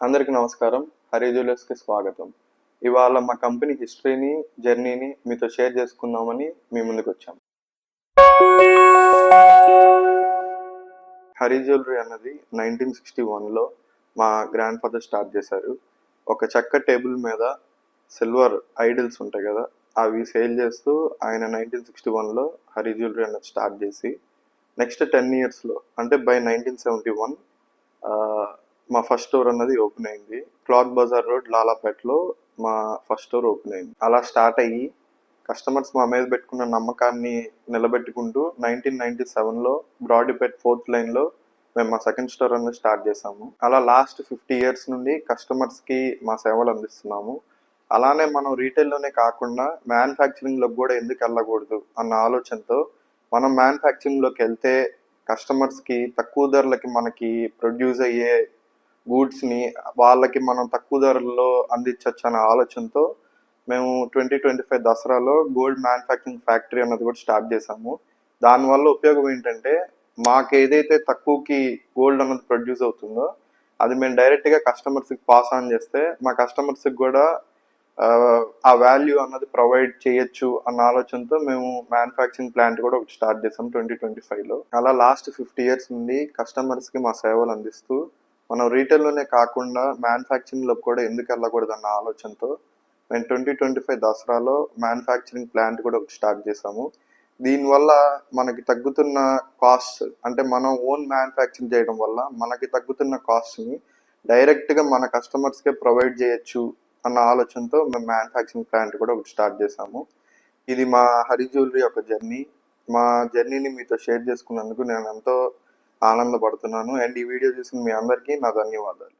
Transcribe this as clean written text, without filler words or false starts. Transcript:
అందరికీ నమస్కారం. హరి జ్యువెలర్స్‌కి స్వాగతం. ఇవాళ మా కంపెనీ హిస్టరీని, జర్నీని మీతో షేర్ చేసుకుందామని మీ ముందుకొచ్చాం. హరి జ్యువెలరీ అన్నది 1961లో మా గ్రాండ్ ఫాదర్ స్టార్ట్ చేశారు. ఒక చెక్క టేబుల్ మీద సిల్వర్ ఐడల్స్ ఉంటాయి కదా, అవి సేల్ చేస్తూ ఆయన 1961లో హరి జ్యువెలరీ అన్నది స్టార్ట్ చేసి నెక్స్ట్ 10 ఇయర్స్లో అంటే బై 1971 మా ఫస్ట్ స్టోర్ అన్నది ఓపెన్ అయింది. క్లాత్ బజార్ రోడ్ లాలాపేటలో మా ఫస్ట్ స్టోర్ ఓపెన్ అయింది. అలా స్టార్ట్ అయ్యి కస్టమర్స్ మా మీద పెట్టుకున్న నమ్మకాన్ని నిలబెట్టుకుంటూ 1997లో బ్రాడీపేట్ 4th లైన్లో మేము మా సెకండ్ స్టోర్ అనేది స్టార్ట్ చేసాము. అలా లాస్ట్ 50 ఇయర్స్ నుండి కస్టమర్స్కి మా సేవలు అందిస్తున్నాము. అలానే మనం రీటైల్లోనే కాకుండా మ్యానుఫ్యాక్చరింగ్లోకి కూడా ఎందుకు వెళ్ళకూడదు అన్న ఆలోచనతో మనం మ్యానుఫ్యాక్చరింగ్లోకి వెళ్తే కస్టమర్స్కి తక్కువ ధరలకి మనకి ప్రొడ్యూస్ అయ్యే గూడ్స్ని వాళ్ళకి మనం తక్కువ ధరల్లో అందించవచ్చు అనే ఆలోచనతో మేము 2025 దసరాలో గోల్డ్ మ్యానుఫ్యాక్చరింగ్ ఫ్యాక్టరీ అన్నది కూడా స్టార్ట్ చేసాము. దానివల్ల ఉపయోగం ఏంటంటే మాకు ఏదైతే తక్కువకి గోల్డ్ అన్నది ప్రొడ్యూస్ అవుతుందో అది మేము డైరెక్ట్గా కస్టమర్స్కి పాస్ ఆన్ చేస్తే మా కస్టమర్స్కి కూడా ఆ వాల్యూ అన్నది ప్రొవైడ్ చేయొచ్చు అన్న ఆలోచనతో మేము మ్యానుఫ్యాక్చరింగ్ ప్లాంట్ కూడా ఒకటి స్టార్ట్ చేసాం 2025లో. అలా లాస్ట్ 50 ఇయర్స్ నుండి కస్టమర్స్కి మా సేవలు అందిస్తూ మనం రీటైల్లోనే కాకుండా మ్యానుఫ్యాక్చరింగ్లో కూడా ఎందుకు వెళ్ళకూడదు అన్న ఆలోచనతో మేము 2025 దసరాలో మ్యానుఫ్యాక్చరింగ్ ప్లాంట్ కూడా ఒకటి స్టార్ట్ చేసాము. దీనివల్ల మనకి తగ్గుతున్న కాస్ట్ అంటే మనం ఓన్ మ్యానుఫ్యాక్చరింగ్ చేయడం వల్ల మనకి తగ్గుతున్న కాస్ట్ని డైరెక్ట్గా మన కస్టమర్స్కే ప్రొవైడ్ చేయొచ్చు అన్న ఆలోచనతో మేము మ్యానుఫ్యాక్చరింగ్ ప్లాంట్ కూడా ఒకటి స్టార్ట్ చేసాము. ఇది మా హరి జ్యువెలరీ యొక్క జర్నీ. మా జర్నీని మీతో షేర్ చేసుకున్నందుకు నేను ఎంతో ఆనందపడుతున్నాను. అండ్ ఈ వీడియో చూసిన మీ అందరికీ నా ధన్యవాదాలు.